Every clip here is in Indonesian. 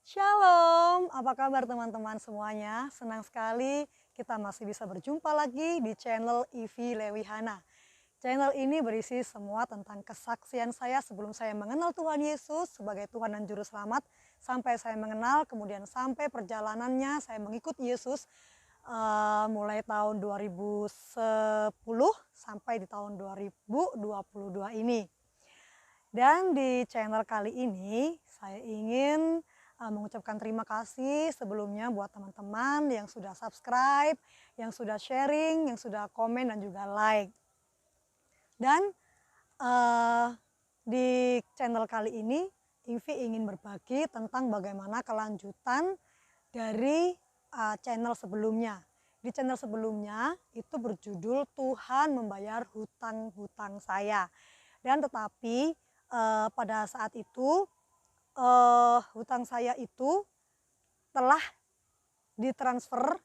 Shalom, apa kabar teman-teman semuanya? Senang sekali kita masih bisa berjumpa lagi di channel Ivi Lewihana. Channel ini berisi semua tentang kesaksian saya sebelum saya mengenal Tuhan Yesus sebagai Tuhan dan Juru Selamat, sampai saya mengenal, kemudian sampai perjalanannya saya mengikut Yesus mulai tahun 2010 sampai di tahun 2022 ini. Dan di channel kali ini saya ingin mengucapkan terima kasih sebelumnya buat teman-teman yang sudah subscribe, yang sudah sharing, yang sudah komen dan juga like. Dan di channel kali ini Invi ingin berbagi tentang bagaimana kelanjutan dari channel sebelumnya. Di channel sebelumnya itu berjudul Tuhan Membayar Hutang-Hutang Saya. Dan tetapi pada saat itu hutang saya itu telah ditransfer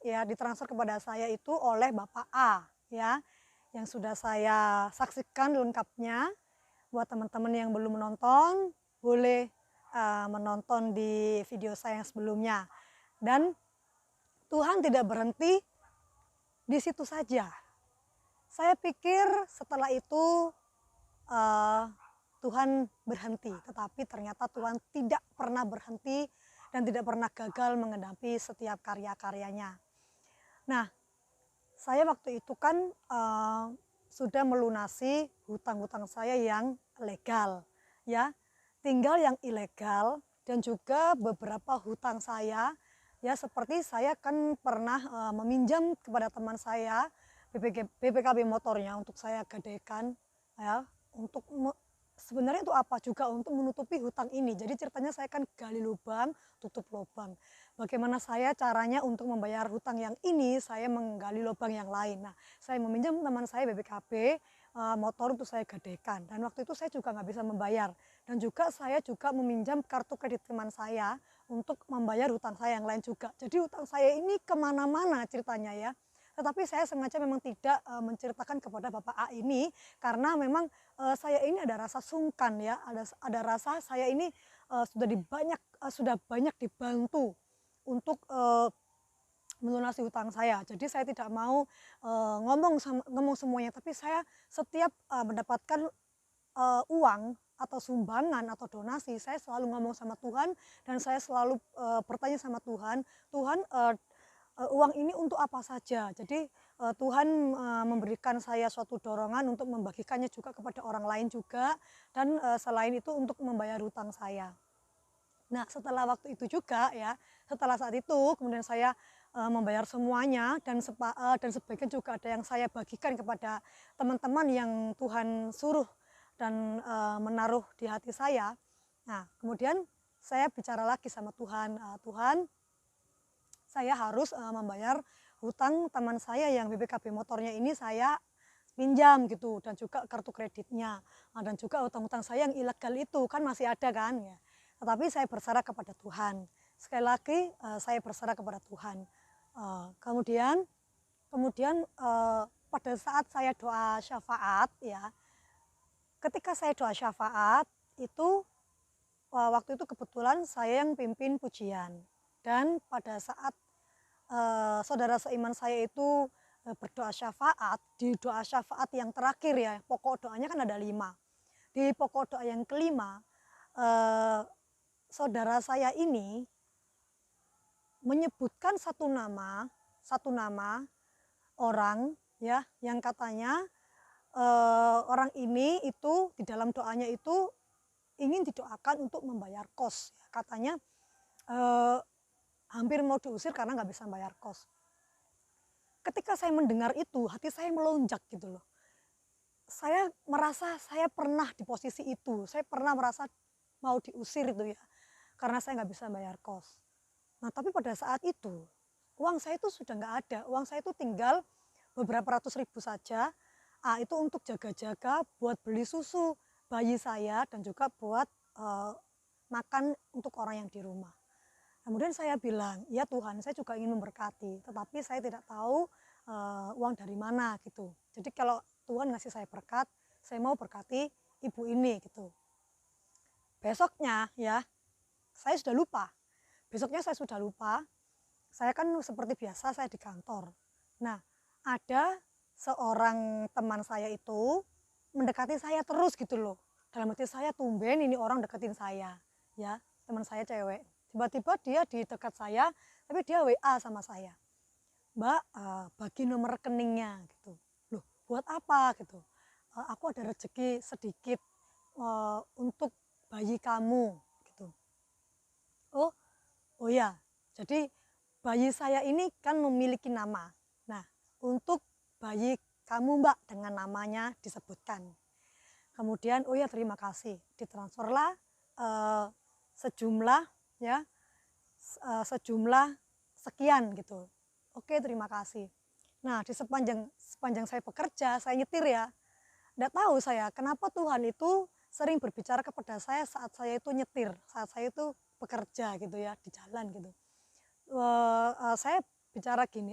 kepada saya itu oleh Bapak A, ya, yang sudah saya saksikan lengkapnya. Buat teman-teman yang belum menonton, boleh menonton di video saya yang sebelumnya. Dan Tuhan tidak berhenti di situ saja. Saya pikir setelah itu Tuhan berhenti, tetapi ternyata Tuhan tidak pernah berhenti dan tidak pernah gagal mengenapi setiap karya-karyanya. Nah, saya waktu itu kan sudah melunasi hutang-hutang saya yang legal, ya. Tinggal yang ilegal dan juga beberapa hutang saya, ya, seperti saya kan pernah meminjam kepada teman saya BPKB motornya untuk saya gadaikan, ya, untuk sebenarnya itu apa juga untuk menutupi hutang ini. Jadi ceritanya saya kan gali lubang, tutup lubang. Bagaimana saya caranya untuk membayar hutang yang ini, saya menggali lubang yang lain. Nah, saya meminjam teman saya BPKB motor untuk saya gadaikan. Dan waktu itu saya juga nggak bisa membayar. Dan juga saya juga meminjam kartu kredit teman saya untuk membayar hutang saya yang lain juga. Jadi hutang saya ini kemana-mana ceritanya, ya. Tetapi saya sengaja memang tidak menceritakan kepada Bapak A ini karena memang saya ini ada rasa sungkan, ya, ada rasa saya ini sudah banyak dibantu untuk melunasi hutang saya. Jadi saya tidak mau ngomong semuanya, tapi saya setiap mendapatkan uang atau sumbangan atau donasi, saya selalu ngomong sama Tuhan dan saya selalu bertanya sama Tuhan, Tuhan, uang ini untuk apa saja. Jadi Tuhan memberikan saya suatu dorongan untuk membagikannya juga kepada orang lain juga, dan selain itu untuk membayar hutang saya. Nah, setelah waktu itu juga, ya, setelah saat itu kemudian saya membayar semuanya dan sebagian juga ada yang saya bagikan kepada teman-teman yang Tuhan suruh dan menaruh di hati saya. Nah, kemudian saya bicara lagi sama Tuhan, Tuhan, saya harus membayar hutang teman saya yang BPKB motornya ini saya pinjam gitu, dan juga kartu kreditnya, dan juga hutang-hutang saya yang ilegal itu kan masih ada kan, ya. Tetapi saya berserah kepada Tuhan. Sekali lagi saya berserah kepada Tuhan. Kemudian pada saat saya doa syafaat, ya, ketika saya doa syafaat itu waktu itu kebetulan saya yang pimpin pujian, dan pada saat saudara seiman saya itu berdoa syafaat, di doa syafaat yang terakhir, ya, pokok doanya kan ada 5. Di pokok doa yang kelima, saudara saya ini menyebutkan satu nama orang, ya, yang katanya orang ini itu di dalam doanya itu ingin didoakan untuk membayar kos. Katanya hampir mau diusir karena nggak bisa bayar kos. Ketika saya mendengar itu, hati saya melonjak gitu loh. Saya merasa saya pernah di posisi itu, saya pernah merasa mau diusir itu, ya, karena saya nggak bisa bayar kos. Nah, tapi pada saat itu uang saya itu sudah nggak ada, uang saya itu tinggal beberapa ratus ribu saja. Itu untuk jaga-jaga buat beli susu bayi saya dan juga buat makan untuk orang yang di rumah. Kemudian saya bilang, ya Tuhan, saya juga ingin memberkati, tetapi saya tidak tahu uang dari mana gitu. Jadi kalau Tuhan ngasih saya berkat, saya mau berkati ibu ini gitu. Besoknya, ya, saya sudah lupa. besoknya saya sudah lupa. Saya kan seperti biasa saya di kantor. Nah, ada seorang teman saya itu mendekati saya terus gitu loh. Dalam hati saya, tumben ini orang deketin saya, ya, teman saya cewek. Tiba-tiba dia di dekat saya, tapi dia WA sama saya. Mbak, bagi nomor rekeningnya gitu. Loh, buat apa gitu? Aku ada rezeki sedikit untuk bayi kamu gitu. Oh, oh ya. Jadi bayi saya ini kan memiliki nama. Nah, untuk bayi kamu Mbak dengan namanya disebutkan. Kemudian, oh ya terima kasih, ditransferlah sejumlah ya sejumlah sekian gitu. Oke terima kasih. Nah di sepanjang saya bekerja, saya nyetir ya, nggak tahu saya kenapa Tuhan itu sering berbicara kepada saya saat saya itu nyetir, saat saya itu bekerja gitu ya di jalan gitu. Saya bicara gini,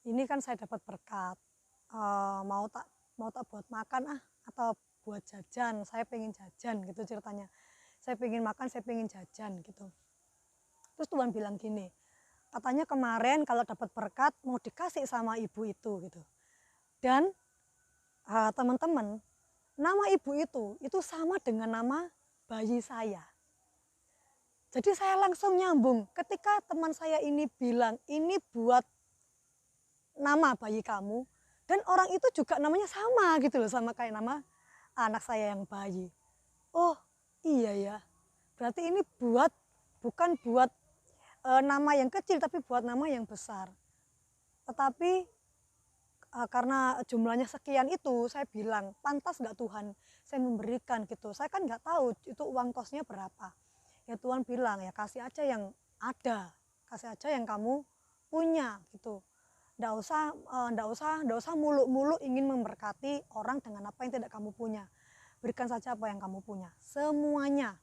ini kan saya dapat berkat, mau tak buat makan atau buat jajan, saya pengen jajan gitu ceritanya. Saya pengen makan, saya pengen jajan gitu. Terus Tuhan bilang gini, katanya kemarin kalau dapat berkat mau dikasih sama ibu itu gitu. Dan teman-teman, nama ibu itu sama dengan nama bayi saya. Jadi saya langsung nyambung ketika teman saya ini bilang ini buat nama bayi kamu, dan orang itu juga namanya sama gitu loh, sama kayak nama anak saya yang bayi. Oh iya ya, berarti ini bukan buat nama yang kecil tapi buat nama yang besar. Tetapi karena jumlahnya sekian itu, saya bilang pantas nggak Tuhan saya memberikan gitu. Saya kan nggak tahu itu uang kosnya berapa. Ya Tuhan bilang ya kasih aja yang ada, kasih aja yang kamu punya gitu. Nggak usah muluk-muluk ingin memberkati orang dengan apa yang tidak kamu punya. Berikan saja apa yang kamu punya, semuanya.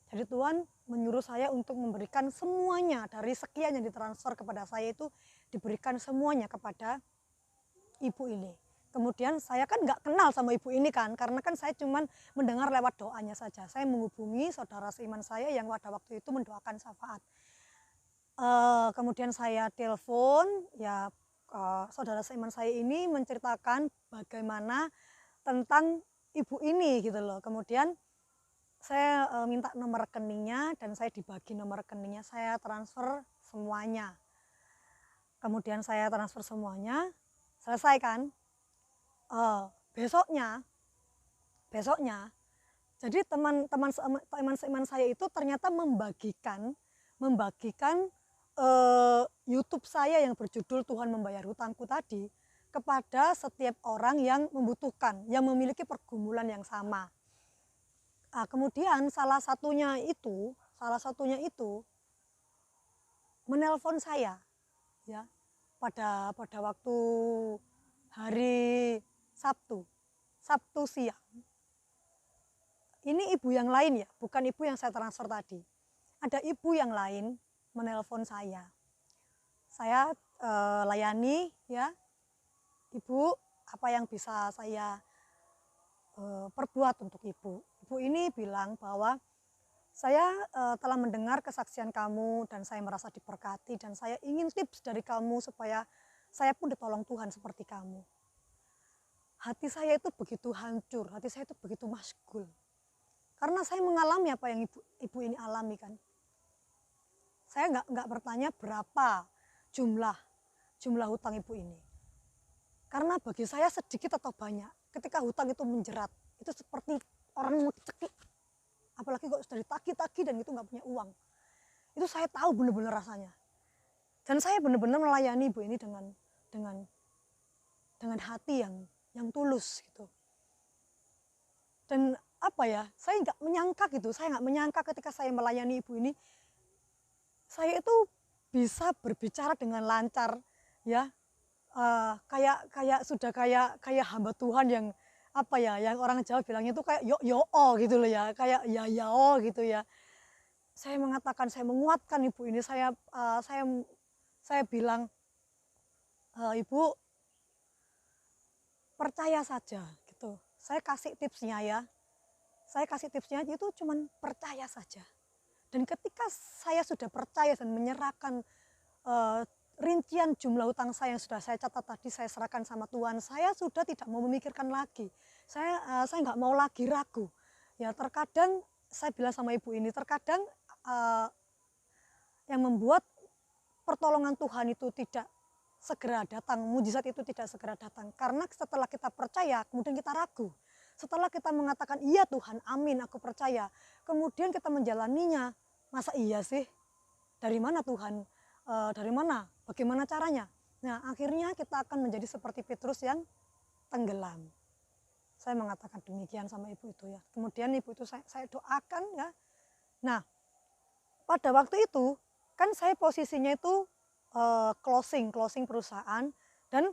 Jadi Tuhan menyuruh saya untuk memberikan semuanya, dari sekian yang ditransfer kepada saya itu diberikan semuanya kepada ibu ini. Kemudian saya kan nggak kenal sama ibu ini kan, karena kan saya cuman mendengar lewat doanya saja. Saya menghubungi saudara seiman saya yang pada waktu itu mendoakan syafaat. Kemudian saya telepon, ya saudara seiman saya ini menceritakan bagaimana tentang ibu ini gitu loh. Kemudian saya minta nomor rekeningnya dan saya dibagi nomor rekeningnya, saya transfer semuanya. Kemudian saya transfer semuanya, selesai kan? Besoknya, jadi teman seiman saya itu ternyata membagikan YouTube saya yang berjudul Tuhan Membayar Hutangku tadi kepada setiap orang yang membutuhkan, yang memiliki pergumulan yang sama. Kemudian salah satunya itu menelpon saya ya pada waktu hari Sabtu siang. Ini ibu yang lain ya, bukan ibu yang saya transfer tadi. Ada ibu yang lain menelpon saya. Saya layani ya, Ibu, apa yang bisa saya perbuat untuk ibu. Ibu ini bilang bahwa saya telah mendengar kesaksian kamu dan saya merasa diberkati dan saya ingin tips dari kamu supaya saya pun ditolong Tuhan seperti kamu. Hati saya itu begitu hancur, hati saya itu begitu masgul. Karena saya mengalami apa yang ibu ini alami kan. Saya nggak bertanya berapa jumlah hutang ibu ini. Karena bagi saya sedikit atau banyak, ketika hutang itu menjerat, itu seperti orang mau dicekik. Apalagi kok sudah ditagih-tagih dan itu nggak punya uang. Itu saya tahu benar-benar rasanya. Dan saya benar-benar melayani ibu ini dengan hati yang tulus gitu. Dan apa ya, saya nggak menyangka ketika saya melayani ibu ini, saya itu bisa berbicara dengan lancar ya, kayak hamba Tuhan yang apa ya, yang orang Jawa bilangnya itu kayak yo gitu loh ya, kayak ya gitu ya. Saya mengatakan, saya menguatkan ibu ini, saya bilang, Ibu percaya saja gitu. Saya kasih tipsnya ya. Saya kasih tipsnya itu cuman percaya saja. Dan ketika saya sudah percaya dan menyerahkan rincian jumlah hutang saya yang sudah saya catat tadi, saya serahkan sama Tuhan, saya sudah tidak mau memikirkan lagi. Saya nggak mau lagi ragu. Ya, terkadang saya bilang sama ibu ini, terkadang yang membuat pertolongan Tuhan itu tidak segera datang, mujizat itu tidak segera datang, karena setelah kita percaya kemudian kita ragu. Setelah kita mengatakan iya Tuhan, amin, aku percaya, kemudian kita menjalaninya, masa iya sih, dari mana Tuhan, dari mana, bagaimana caranya. Nah, akhirnya kita akan menjadi seperti Petrus yang tenggelam. Saya mengatakan demikian sama ibu itu ya. Kemudian ibu itu saya doakan ya. Nah, pada waktu itu kan saya posisinya itu closing perusahaan, dan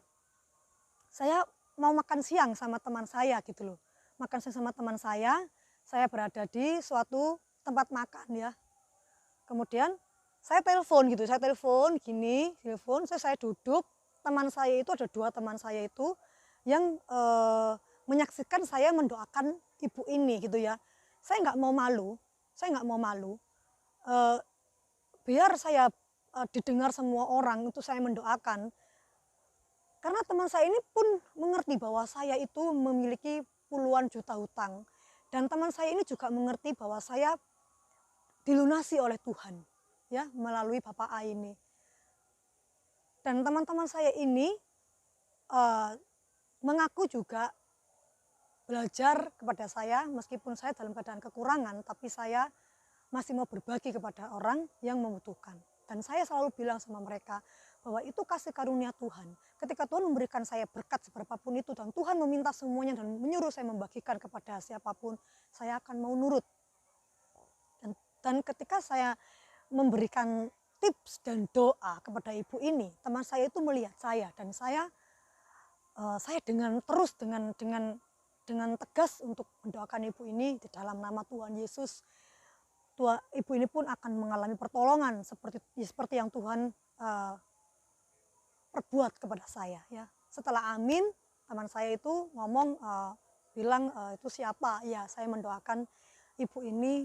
saya mau makan siang sama teman saya gitu loh. Makan siang sama teman saya berada di suatu tempat makan ya. Kemudian saya telepon gitu, saya telepon, saya duduk, teman saya itu ada 2 teman saya itu yang menyaksikan saya mendoakan ibu ini gitu ya. Saya nggak mau malu, biar saya didengar semua orang itu saya mendoakan. Karena teman saya ini pun mengerti bahwa saya itu memiliki puluhan juta hutang. Dan teman saya ini juga mengerti bahwa saya dilunasi oleh Tuhan ya melalui Bapak A ini. Dan teman-teman saya ini mengaku juga belajar kepada saya, meskipun saya dalam keadaan kekurangan, tapi saya masih mau berbagi kepada orang yang membutuhkan. Dan saya selalu bilang sama mereka bahwa itu kasih karunia Tuhan. Ketika Tuhan memberikan saya berkat seberapapun itu, dan Tuhan meminta semuanya dan menyuruh saya membagikan kepada siapapun, saya akan mau nurut. Dan ketika saya memberikan tips dan doa kepada ibu ini, teman saya itu melihat saya, dan saya dengan tegas untuk mendoakan ibu ini di dalam nama Tuhan Yesus. Ibu ini pun akan mengalami pertolongan seperti yang Tuhan perbuat kepada saya ya. Setelah amin, teman saya itu ngomong bilang itu siapa? Ya, saya mendoakan ibu ini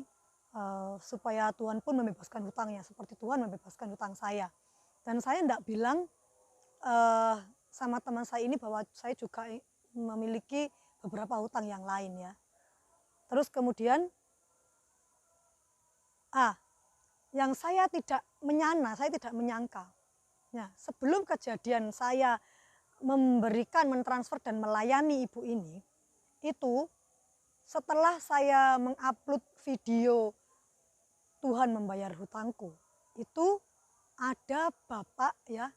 supaya Tuhan pun membebaskan hutangnya seperti Tuhan membebaskan hutang saya. Dan saya tidak bilang sama teman saya ini bahwa saya juga memiliki beberapa hutang yang lain ya. Terus kemudian yang saya tidak menyangka. Nah, sebelum kejadian saya mentransfer dan melayani ibu ini, itu setelah saya mengupload video Tuhan membayar hutangku, itu ada bapak ya.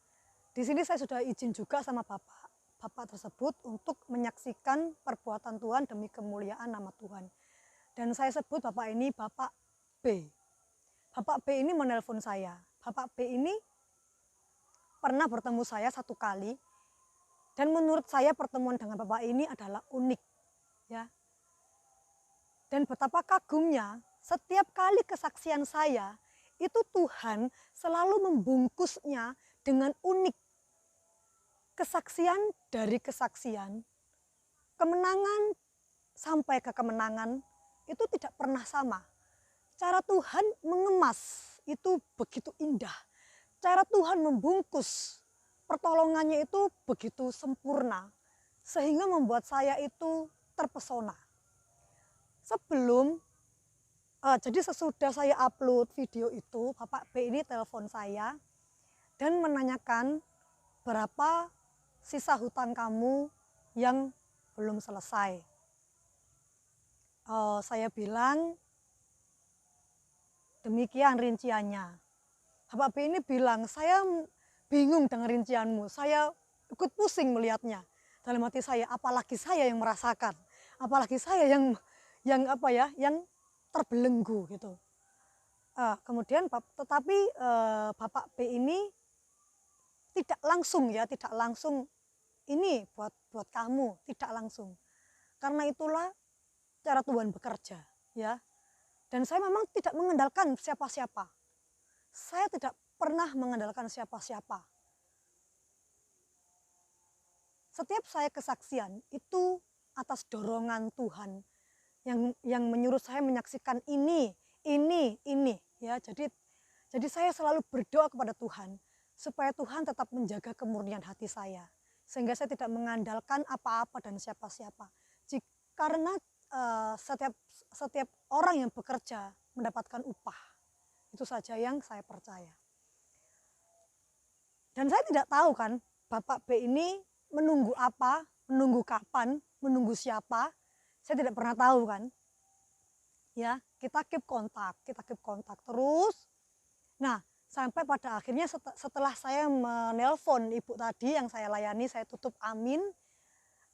Di sini saya sudah izin juga sama bapak tersebut untuk menyaksikan perbuatan Tuhan demi kemuliaan nama Tuhan. Dan saya sebut bapak ini Bapak B. Bapak B ini menelpon saya. Bapak B ini pernah bertemu saya 1 kali, dan menurut saya pertemuan dengan bapak ini adalah unik ya. Dan betapa kagumnya, setiap kali kesaksian saya itu Tuhan selalu membungkusnya dengan unik. Kesaksian dari kesaksian, kemenangan sampai ke kemenangan itu tidak pernah sama. Cara Tuhan mengemas itu begitu indah. Cara Tuhan membungkus pertolongannya itu begitu sempurna. Sehingga membuat saya itu terpesona. Jadi sesudah saya upload video itu, Bapak B ini telepon saya dan menanyakan berapa sisa hutang kamu yang belum selesai. Saya bilang demikian rinciannya. Bapak B ini bilang, saya bingung dengan rincianmu, saya ikut pusing melihatnya. Dalam hati saya, apalagi saya yang merasakan, apalagi saya yang terbelenggu gitu. Kemudian tetapi Bapak B ini tidak langsung ini buat kamu, tidak langsung. Karena itulah cara Tuhan bekerja ya. Dan saya memang tidak mengandalkan siapa-siapa. Saya tidak pernah mengandalkan siapa-siapa. Setiap saya kesaksian itu atas dorongan Tuhan yang menyuruh saya menyaksikan ini. Ya, jadi saya selalu berdoa kepada Tuhan supaya Tuhan tetap menjaga kemurnian hati saya, sehingga saya tidak mengandalkan apa-apa dan siapa-siapa. Karena setiap orang yang bekerja mendapatkan upah. Itu saja yang saya percaya. Dan saya tidak tahu kan, Bapak B ini menunggu apa, menunggu kapan, menunggu siapa. Saya tidak pernah tahu kan. Ya, kita keep kontak terus. Nah, sampai pada akhirnya setelah saya menelpon ibu tadi yang saya layani, saya tutup amin,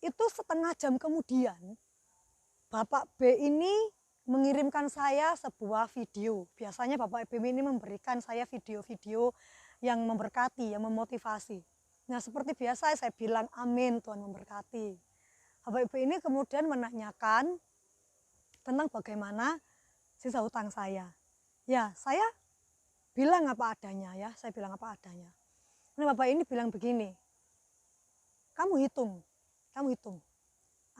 itu setengah jam kemudian Bapak B ini mengirimkan saya sebuah video. Biasanya Bapak B ini memberikan saya video-video yang memberkati, yang memotivasi. Nah, seperti biasa saya bilang amin, Tuhan memberkati. Bapak B ini kemudian menanyakan tentang bagaimana sisa hutang saya. Ya, saya bilang apa adanya ya, saya bilang apa adanya. Nah, Bapak ini bilang begini, kamu hitung.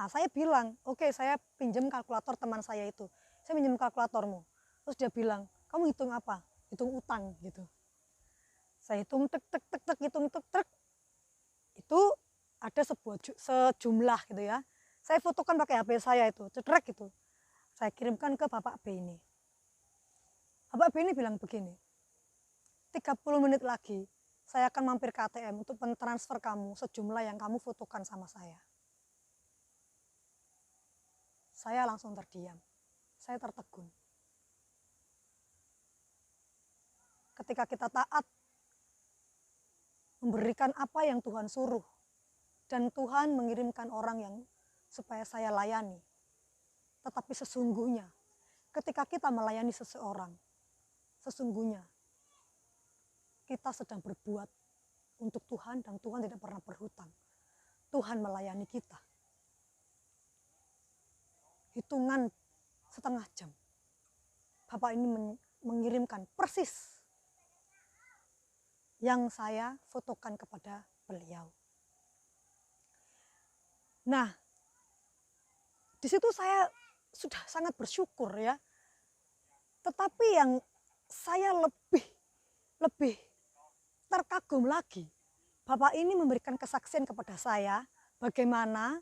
Nah, saya bilang, oke, saya pinjam kalkulator teman saya itu. Saya pinjam kalkulatormu. Terus dia bilang, kamu hitung apa? Hitung utang gitu. Saya hitung hitung. Itu ada sejumlah gitu ya. Saya fotokan pakai HP saya itu, cetrek gitu. Saya kirimkan ke Bapak B ini. Bapak B ini bilang begini, 30 menit lagi saya akan mampir ke ATM untuk mentransfer kamu sejumlah yang kamu fotokan sama saya. Saya langsung terdiam, saya tertegun. Ketika kita taat, memberikan apa yang Tuhan suruh, dan Tuhan mengirimkan orang yang supaya saya layani. Tetapi sesungguhnya, ketika kita melayani seseorang, sesungguhnya kita sedang berbuat untuk Tuhan dan Tuhan tidak pernah berhutang. Tuhan melayani kita. Hitungan setengah jam. Bapak ini mengirimkan persis yang saya fotokan kepada beliau. Nah, di situ saya sudah sangat bersyukur ya. Tetapi yang saya lebih terkagum lagi, Bapak ini memberikan kesaksian kepada saya bagaimana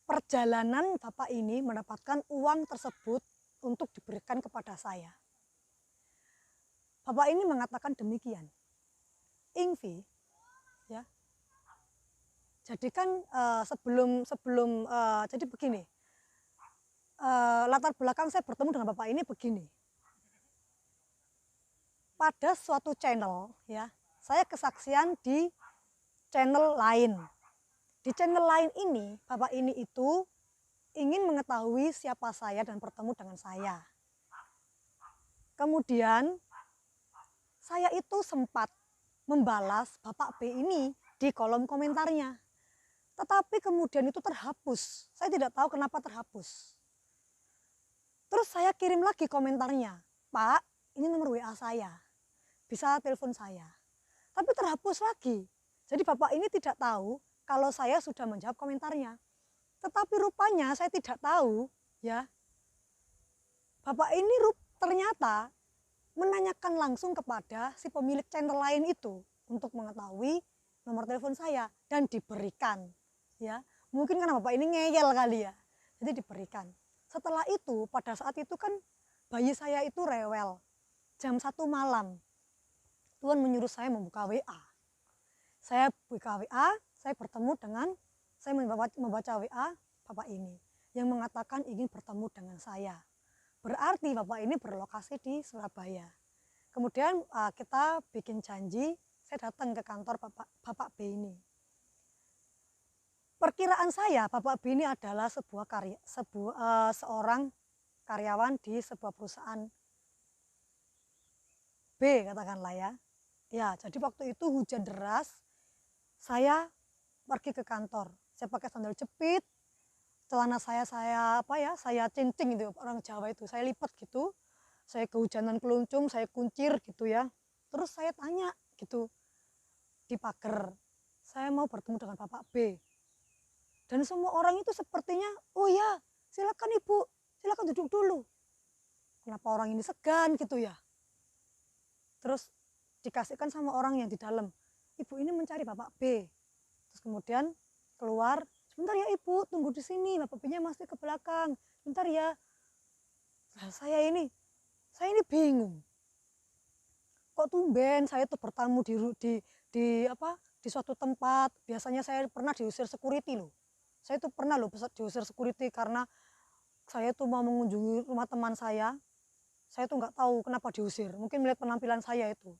perjalanan Bapak ini mendapatkan uang tersebut untuk diberikan kepada saya. Bapak ini mengatakan demikian, Ingvi, ya. Jadi kan jadi begini, latar belakang saya bertemu dengan Bapak ini begini. Pada suatu channel, ya, saya kesaksian di channel lain. Di channel lain ini, Bapak ini itu ingin mengetahui siapa saya dan bertemu dengan saya. Kemudian saya itu sempat membalas Bapak B ini di kolom komentarnya. Tetapi kemudian itu terhapus. Saya tidak tahu kenapa terhapus. Terus saya kirim lagi komentarnya. Pak, ini nomor WA saya. Bisa telepon saya. Tapi terhapus lagi. Jadi Bapak ini tidak tahu kalau saya sudah menjawab komentarnya. Tetapi rupanya saya tidak tahu, ya. Bapak ini ternyata menanyakan langsung kepada si pemilik channel lain itu untuk mengetahui nomor telepon saya dan diberikan, ya. Mungkin karena Bapak ini ngeyel kali ya. Jadi diberikan. Setelah itu, pada saat itu kan bayi saya itu rewel. Jam 1 malam. Tuhan menyuruh saya membuka WA. Saya buka WA, saya membaca WA Bapak ini yang mengatakan ingin bertemu dengan saya. Berarti Bapak ini berlokasi di Surabaya. Kemudian kita bikin janji, saya datang ke kantor Bapak B ini. Perkiraan saya Bapak B ini adalah seorang karyawan di sebuah perusahaan B, katakanlah ya. Ya, jadi waktu itu hujan deras, saya pergi ke kantor. Saya pakai sandal jepit, celana saya cincin itu, orang Jawa itu, saya lipat gitu. Saya kehujanan keluncung, saya kuncir gitu ya. Terus saya tanya gitu di pagar, saya mau bertemu dengan Bapak B. Dan semua orang itu sepertinya, oh ya, silakan Ibu, silakan duduk dulu. Kenapa orang ini segan gitu ya? terus dikasihkan sama orang yang di dalam, ibu ini mencari Bapak B. Terus kemudian keluar, sebentar ya ibu, tunggu di sini, Bapak B-nya masih ke belakang, sebentar ya. Nah, saya ini bingung, kok tumben saya tuh bertamu di suatu tempat. Biasanya saya pernah diusir security loh, saya tuh pernah loh diusir security karena saya tuh mau mengunjungi rumah teman saya tuh nggak tahu kenapa diusir, mungkin melihat penampilan saya itu.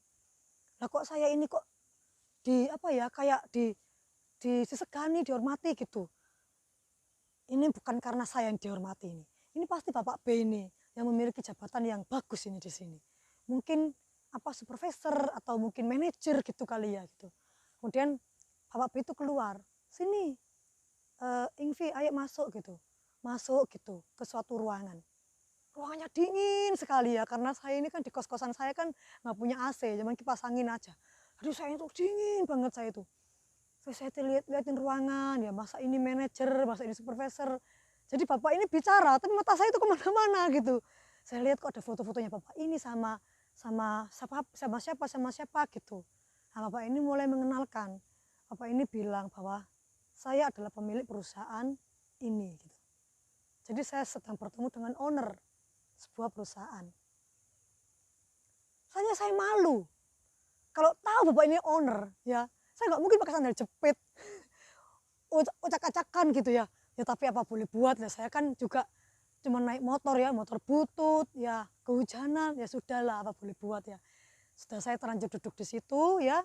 Lah kok saya ini kok kayak disegani, dihormati gitu. Ini bukan karena saya yang dihormati ini. Ini pasti Bapak B ini yang memiliki jabatan yang bagus ini di sini. Mungkin supervisor atau mungkin manajer gitu kali ya gitu. Kemudian Bapak B itu keluar, sini Ingvi ayo masuk gitu. Masuk gitu ke suatu ruangan. Ruangannya dingin sekali ya, karena saya ini kan di kos-kosan saya kan nggak punya AC, cuman kipas angin aja. Aduh saya itu dingin banget saya itu. Saya liatin ruangan ya, masa ini manajer, masa ini supervisor. Jadi bapak ini bicara, tapi mata saya itu kemana-mana gitu. Saya lihat kok ada foto-fotonya bapak ini sama siapa gitu. Nah bapak ini mulai mengenalkan. Bapak ini bilang bahwa saya adalah pemilik perusahaan ini gitu. Jadi saya sedang bertemu dengan owner sebuah perusahaan. Saya malu. Kalau tahu bapak ini owner ya, saya nggak mungkin pakai sandal jepit, ucak-acakan gitu ya. Ya tapi apa boleh buat ya, saya kan juga cuma naik motor ya, motor butut ya, kehujanan ya sudahlah, apa boleh buat ya. Sudah saya terlanjur duduk di situ ya,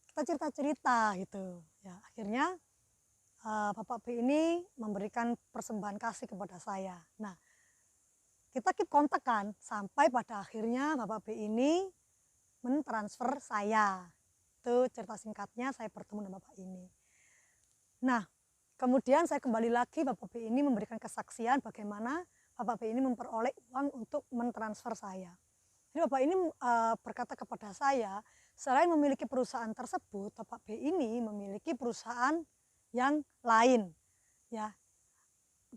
kita cerita-cerita gitu ya. Akhirnya Bapak B ini memberikan persembahan kasih kepada saya. Nah, kita keep kontak kan, sampai pada akhirnya Bapak B ini mentransfer saya. Itu cerita singkatnya saya bertemu dengan Bapak ini. Nah, kemudian saya kembali lagi, Bapak B ini memberikan kesaksian bagaimana Bapak B ini memperoleh uang untuk mentransfer saya. Jadi Bapak ini berkata kepada saya, selain memiliki perusahaan tersebut, Bapak B ini memiliki perusahaan yang lain. Ya,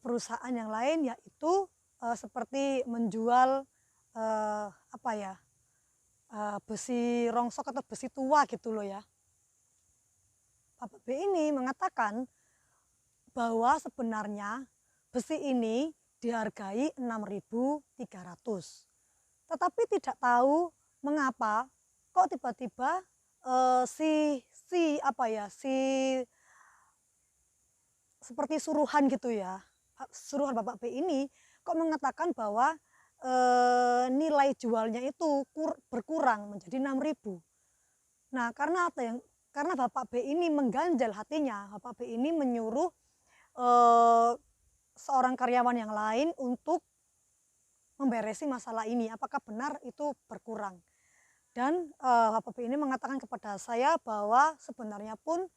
perusahaan yang lain yaitu seperti menjual besi rongsok atau besi tua gitu loh ya. Bapak B ini mengatakan bahwa sebenarnya besi ini dihargai 6.300. Tetapi tidak tahu mengapa kok tiba-tiba seperti suruhan gitu ya. Suruhan Bapak B ini kok mengatakan bahwa nilai jualnya itu berkurang menjadi 6.000. Nah, karena Bapak B ini mengganjal hatinya, Bapak B ini menyuruh seorang karyawan yang lain untuk memberesi masalah ini, apakah benar itu berkurang. Dan Bapak B ini mengatakan kepada saya bahwa sebenarnya pun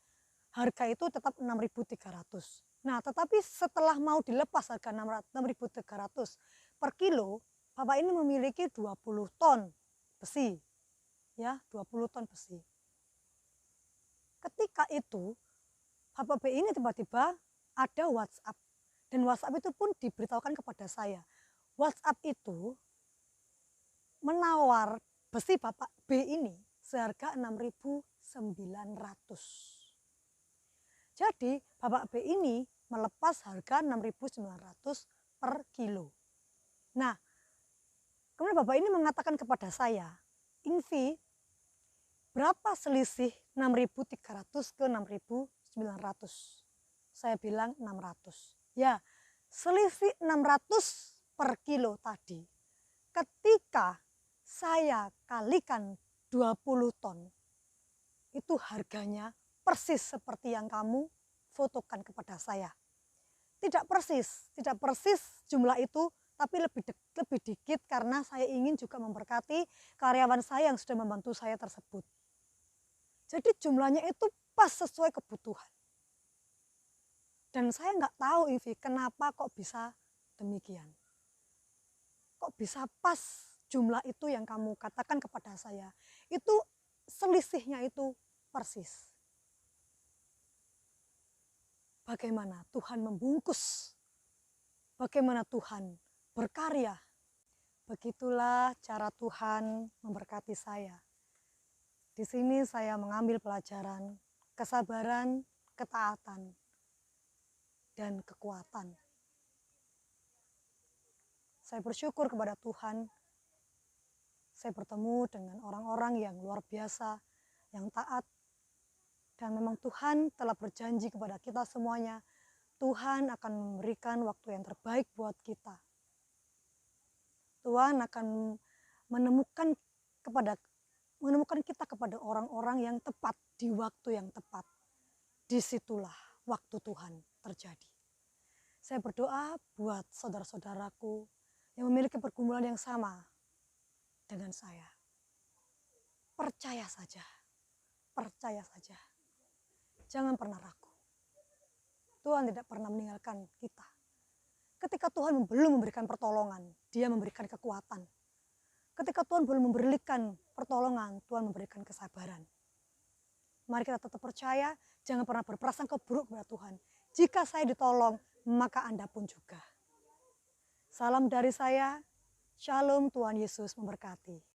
harga itu tetap 6.300. Nah, tetapi setelah mau dilepas harga 6.300 per kilo, Bapak ini memiliki 20 ton besi. Ya, 20 ton besi. Ketika itu, Bapak B ini tiba-tiba ada WhatsApp. Dan WhatsApp itu pun diberitahukan kepada saya. WhatsApp itu menawar besi Bapak B ini seharga 6.900. Jadi Bapak B ini melepas harga 6.900 per kilo. Nah, kemudian Bapak ini mengatakan kepada saya, Ingvi, berapa selisih 6.300 ke 6.900? Saya bilang 600. Ya, selisih 600 per kilo tadi. Ketika saya kalikan 20 ton, itu harganya persis seperti yang kamu fotokan kepada saya. Tidak persis jumlah itu, tapi lebih dikit karena saya ingin juga memberkati karyawan saya yang sudah membantu saya tersebut. Jadi jumlahnya itu pas sesuai kebutuhan. Dan saya nggak tahu Ivi, kenapa kok bisa demikian. Kok bisa pas jumlah itu yang kamu katakan kepada saya. Itu selisihnya itu persis. Bagaimana Tuhan membungkus, bagaimana Tuhan berkarya. Begitulah cara Tuhan memberkati saya. Di sini saya mengambil pelajaran, kesabaran, ketaatan, dan kekuatan. Saya bersyukur kepada Tuhan. Saya bertemu dengan orang-orang yang luar biasa, yang taat. Dan memang Tuhan telah berjanji kepada kita semuanya, Tuhan akan memberikan waktu yang terbaik buat kita. Tuhan akan menemukan kita kepada orang-orang yang tepat di waktu yang tepat. Disitulah waktu Tuhan terjadi. Saya berdoa buat saudara-saudaraku yang memiliki pergumulan yang sama dengan saya. Percaya saja, percaya saja. Jangan pernah ragu. Tuhan tidak pernah meninggalkan kita. Ketika Tuhan belum memberikan pertolongan, Dia memberikan kekuatan. Ketika Tuhan belum memberikan pertolongan, Tuhan memberikan kesabaran. Mari kita tetap percaya, jangan pernah berprasangka buruk kepada Tuhan. Jika saya ditolong, maka Anda pun juga. Salam dari saya, Shalom, Tuhan Yesus memberkati.